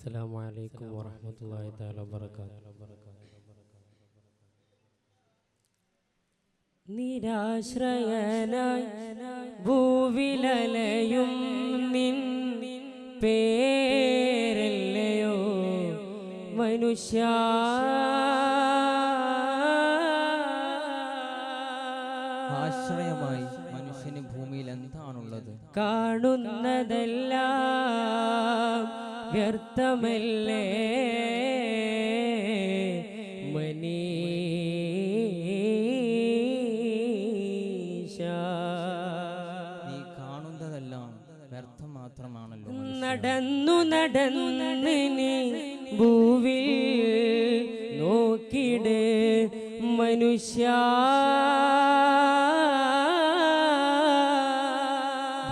السلام عليكم ورحمة الله تعالى وبركاته. നിരാശ്രയനായി ഭൂവിലലയും നിൻ പേരല്ലയോ മനുഷ്യ. ആശ്രയമായി മനുഷ്യന് ഭൂമിയിൽ എന്താണുള്ളത്? കാണുന്നതെല്ലാം വ്യർത്ഥമല്ലേ മനീഷ. നീ കാണുന്നതെല്ലാം വ്യർത്ഥം മാത്രമാണല്ലോ. നടന്നു നടന്ന് നീ ഭൂവിൽ നോക്കിട് മനുഷ്യ.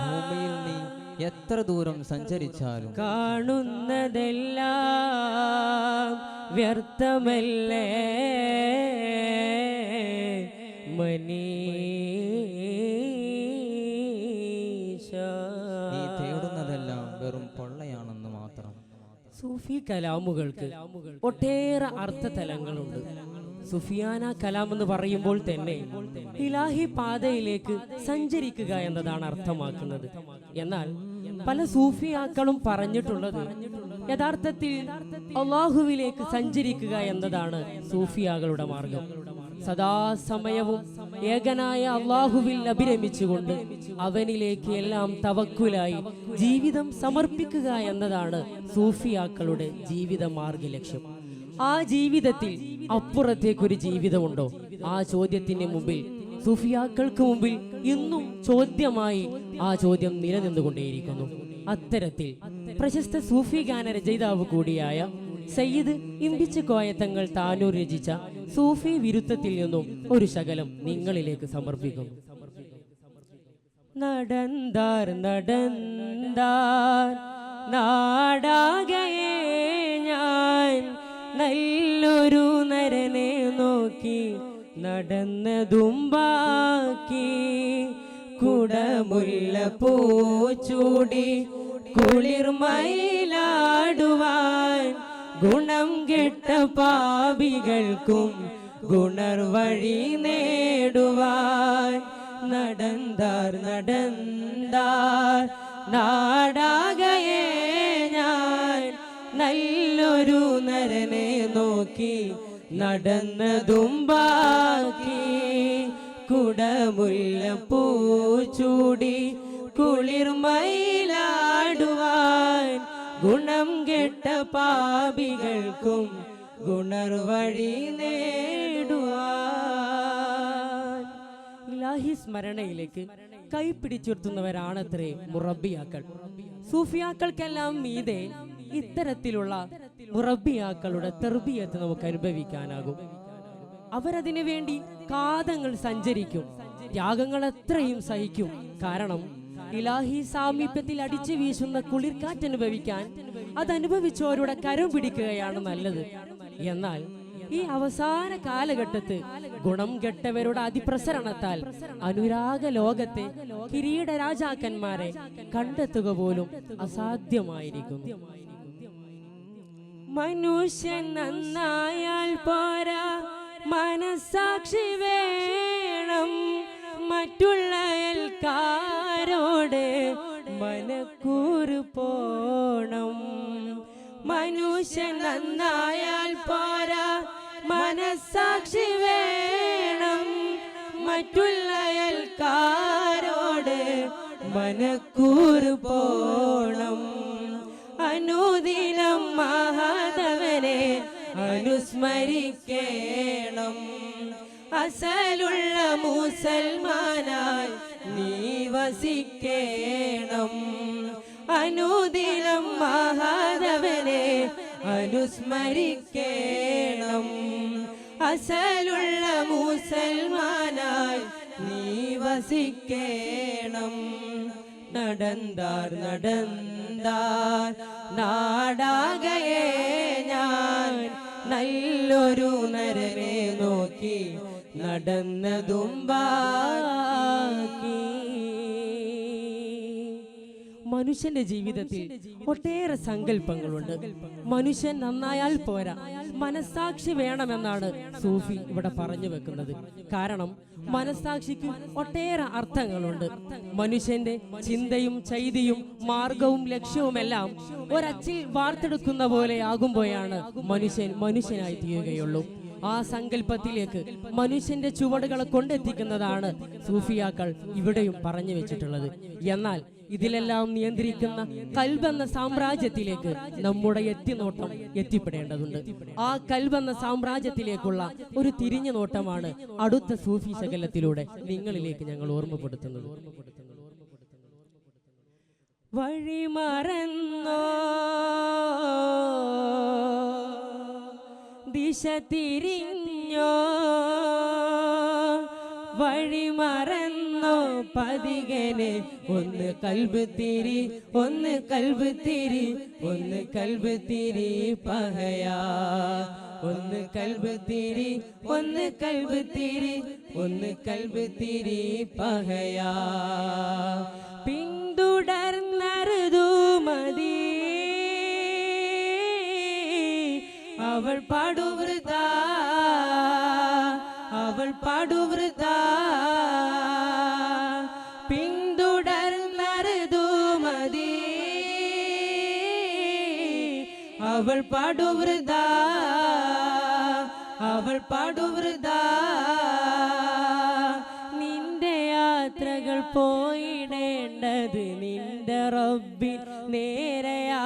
ഭൂമിയിൽ നീ എത്ര ദൂരം സഞ്ചരിച്ചാലും കാണുന്നതെല്ലാം വ്യർത്ഥമല്ലേ മനീഷ. നീ തേടുന്നതെല്ലാം വെറും പൊള്ളയാണെന്ന് മാത്രം. സൂഫി കലാമുകൾക്ക് ഒട്ടേറെ അർത്ഥതലങ്ങളുണ്ട്. സുഫിയാന കലാം എന്ന് പറയുമ്പോൾ തന്നെ ഇലാഹി പാതയിലേക്ക് സഞ്ചരിക്കുക എന്നതാണ് അർത്ഥമാക്കുന്നത്. എന്നാൽ പല സൂഫിയാക്കളും പറഞ്ഞിട്ടുള്ളത് യഥാർത്ഥത്തിൽ അള്ളാഹുവിലേക്ക് സഞ്ചരിക്കുക എന്നതാണ് സൂഫിയാകളുടെ മാർഗം. സദാസമയവും ഏകനായ അള്ളാഹുവിൽ അഭിരമിച്ചുകൊണ്ട് അവനിലേക്ക് എല്ലാം തവക്കുലായി ജീവിതം സമർപ്പിക്കുക എന്നതാണ് സൂഫിയാക്കളുടെ ജീവിത മാർഗ ലക്ഷ്യം. ആ ജീവിതത്തിൽ അപ്പുറത്തേക്കൊരു ജീവിതമുണ്ടോ? ആ ചോദ്യത്തിന് മുമ്പിൽ സൂഫിയാക്കൾക്ക് മുമ്പിൽ ഇന്നും ചോദ്യമായി ആ ചോദ്യം നിലനിന്നുകൊണ്ടേയിരിക്കുന്നു. അത്തരത്തിൽ പ്രശസ്ത സൂഫി ഗാന രചയിതാവ് കൂടിയായ സയ്യിദ് ഇമ്പിച്ച് കോയത്തങ്ങൾ താനൂർ രചിച്ച സൂഫി വിരുദ്ധത്തിൽ നിന്നും ഒരു ശകലം നിങ്ങളിലേക്ക് സമർപ്പിക്കുന്നു. നടന്താർ നടന്താർ നാടാകയെ ഞാൻ നല്ലൊരു നരനെ നോക്കി നടന്നതും ബാക്കി കുടമുല്ല പൂച്ചൂടി കുളിർമയിലാടുവാൻ ഗുണം കെട്ട പാപികൾക്കും ഗുണർവഴി നേടുവാൻ നടന്താർ നടന്താർ നാടാകയെ ഞാൻ നല്ലൊരു നരനെ നോക്കി നടന്നതും ബാക്കി കുടമുല്ല പൂച്ചൂടി കുളിർമയിലാടുവാൻ ഗുണം കെട്ട പാപികൾക്കും ഗുണർവഴി നേടുവാൻ. ഇലാഹി സ്മരണയിലേക്ക് കൈപ്പിടിച്ചുയർത്തുന്നവരാണത്രേ മുറബിയാക്കൾ. സൂഫിയാക്കൾക്കെല്ലാം മീതെ ഇത്തരത്തിലുള്ള മുറബിയാക്കളുടെ തർബിയത്ത് നമുക്ക് അനുഭവിക്കാനാകും. അവരതിനു വേണ്ടി കാതങ്ങൾ സഞ്ചരിക്കും, ത്യാഗങ്ങൾ എത്രയും സഹിക്കും. കാരണം ഇലാഹി സാമീപ്യത്തിൽ അടിച്ചു വീശുന്ന കുളിർക്കാറ്റ് അനുഭവിക്കാൻ അതനുഭവിച്ചവരുടെ കരം പിടിക്കുകയാണ് നല്ലത്. എന്നാൽ ഈ അവസാന കാലഘട്ടത്ത് ഗുണം കെട്ടവരുടെ അതിപ്രസരണത്താൽ അനുരാഗ ലോകത്തെ കിരീട രാജാക്കന്മാരെ കണ്ടെത്തുക പോലും അസാധ്യമായിരിക്കുന്നു. മനുഷ്യൻ നന്നായാൽ പോരാ, മനസാക്ഷി വേണം. മറ്റുള്ള അയൽക്കാരോട് മനക്കൂറ് പോണം. മനുഷ്യൻ നന്നായാൽ പോരാ, മനസാക്ഷി വേണം. മറ്റുള്ള അയൽക്കാരോട് മനക്കൂറ് പോണം. അനുദിനം മഹാദേവനെ അനുസ്മരിക്കണം. അസലുള്ള മുസൽമാനായി നീ വസിക്കണം. അനുദിനം മഹാദേവനെ അനുസ്മരിക്കണം. അസലുള്ള മുസൽമാനായി നീ വസിക്കണം. നടന്താർ നടന്താർ നാടാകയെ ഞാൻ നല്ലൊരു നരനെ നോക്കി നടന്നതും ബാക്കി. മനുഷ്യന്റെ ജീവിതത്തിൽ ഒട്ടേറെ സങ്കല്പങ്ങളുണ്ട്. മനുഷ്യൻ നന്നായാൽ പോരാ, മനസ്സാക്ഷി വേണമെന്നാണ് സൂഫി ഇവിടെ പറഞ്ഞു വെക്കുന്നത്. കാരണം മനസ്സാക്ഷിക്ക് ഒട്ടേറെ അർത്ഥങ്ങളുണ്ട്. മനുഷ്യന്റെ ചിന്തയും ചൈതിയും മാർഗവും ലക്ഷ്യവുമെല്ലാം ഒരച്ചിൽ വാർത്തെടുക്കുന്ന പോലെ ആകുമ്പോഴാണ് മനുഷ്യൻ മനുഷ്യനായി തീരുകയുള്ളൂ. ആ സങ്കല്പത്തിലേക്ക് മനുഷ്യന്റെ ചുവടുകളെ കൊണ്ടെത്തിക്കുന്നതാണ് സൂഫിയാക്കൾ ഇവിടെയും പറഞ്ഞു വെച്ചിട്ടുള്ളത്. എന്നാൽ ഇതിലെല്ലാം നിയന്ത്രിക്കുന്ന കൽബെന്ന സാമ്രാജ്യത്തിലേക്ക് നമ്മുടെ എത്തിനോട്ടം എത്തിപ്പെടേണ്ടതുണ്ട്. ആ കൽബെന്ന സാമ്രാജ്യത്തിലേക്കുള്ള ഒരു തിരിഞ്ഞു നോട്ടമാണ് അടുത്ത സൂഫി ശകലത്തിലൂടെ നിങ്ങളിലേക്ക് ഞങ്ങൾ ഓർമ്മപ്പെടുത്തുന്നത്. വഴിമറന്നോ ദിശ തിരിഞ്ഞോ, വഴിമറന്നോ പതികനെ, ഒന്ന് കൽബ് തിരി, ഒന്ന് കൽബ് തിരി, ഒന്ന് കൽബ് തിരി പഹയാ, ഒന്ന് കൽബ് തിരി, ഒന്ന് കൽബ് തിരി, ഒന്ന് കൽബ് തിരി പഹയാ. പിന്തുടർന്നറുതു മതി അവൾ പാടുവൃത, അവൾ പാടുവൃത, പിന്തുടർന്നറുതു മതി അവൾ പാടുവൃത, അവൾ പാടുവൃത. നിന്റെ യാത്രകൾ പോയിടേണ്ടത് നിന്റെ റബ്ബിൻ നേരെയാ.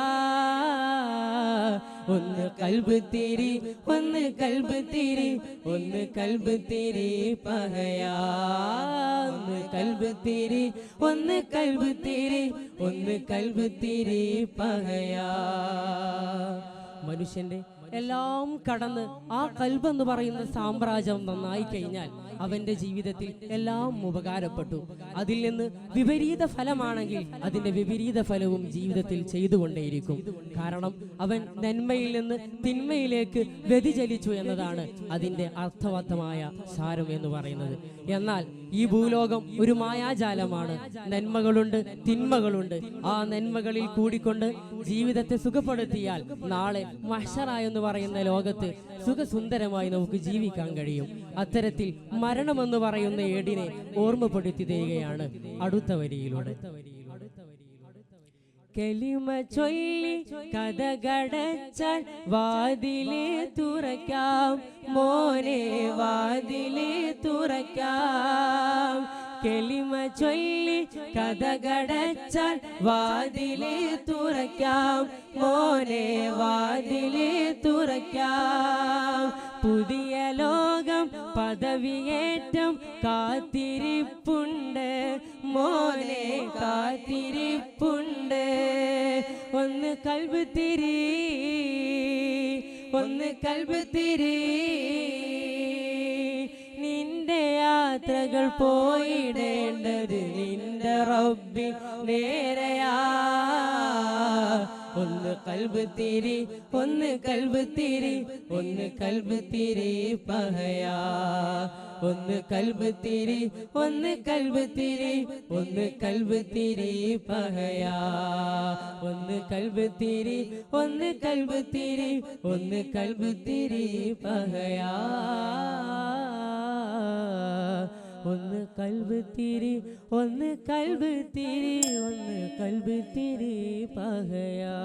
ഒന്ന് കൽബ് തിരി, ഒന്ന് കൽബ് തിരി, ഒന്ന് കൽബ് തിരി പഹയാ, ഒന്ന് കൽബ് തിരി, ഒന്ന് കൽബ് തിരി, ഒന്ന് കൽബ് തിരി പഹയാ. മനുഷ്യന്റെ എല്ലാം കടന്ന് ആ കൽബെന്ന് പറയുന്ന സാമ്രാജ്യം നന്നായി കഴിഞ്ഞാൽ അവന്റെ ജീവിതത്തിൽ എല്ലാം ഉപകാരപ്പെട്ടു. അതിൽ നിന്ന് വിപരീത ഫലമാണെങ്കിൽ അതിന്റെ വിപരീത ഫലവും ജീവിതത്തിൽ ചെയ്തുകൊണ്ടേയിരിക്കും. കാരണം അവൻ നന്മയിൽ നിന്ന് തിന്മയിലേക്ക് വ്യതിചലിച്ചു എന്നതാണ് അതിന്റെ അർത്ഥവത്തമായ സാരം എന്ന് പറയുന്നത്. എന്നാൽ ഈ ഭൂലോകം ഒരു മായാജാലമാണ്. നന്മകളുണ്ട്, തിന്മകളുണ്ട്. ആ നന്മകളിൽ കൂടിക്കൊണ്ട് ജീവിതത്തെ സുഖപ്പെടുത്തിയാൽ നാളെ മഹ്ശറ എന്ന് പറയുന്ന ലോകത്ത് സുഖസുന്ദരമായി നമുക്ക് ജീവിക്കാൻ കഴിയും. അത്തരത്തിൽ മരണമെന്ന് പറയുന്ന ഏടിനെ ഓർമ്മപ്പെടുത്തി തരികയാണ് അടുത്ത വരിയിലൂടെ. കലിമ ചൊല്ലി കഥകടച്ചാൽ വാതിലെ തുറക്കാം മോനെ, വാതിലെ തുറക്കാം. കലിമ ചൊല്ലി കഥകടച്ചാൽ വാതിലെ തുറക്കാം മോനെ, വാതിലെ തുറക്കാം. പുതിയ ലോകം പദവിയേറ്റം കാത്തിരിപ്പുണ്ട് മോനെ, കാത്തിരിപ്പുണ്ട്. ഒന്ന് കൽബ് തിരി, ഒന്ന് കൽബ് തിരി, നിന്റെ യാത്രകൾ പോയിടേണ്ടത് നിന്റെ റബ്ബിൻ നേരെയാ. ഒന്ന് കൽബ് തിരി, ഒന്ന് കൽബ് തിരി, ഒന്ന് കൽബ് തിരി പഹയാ, ഒന്ന് കൽബ് തിരി, ഒന്ന് കൽബ് തിരി, ഒന്ന് കൽബ് തിരി പഹയാ, ഒന്ന് കൽബ് തിരി, ഒന്ന് കൽബ് തിരി, ഒന്ന് കൽബ് തിരി പഹയാ, ഒന്ന് കൽബ് തിരി, ഒന്ന് കൽബ് തിരി, ഒന്ന് കൽബ് തിരി പഹയാ.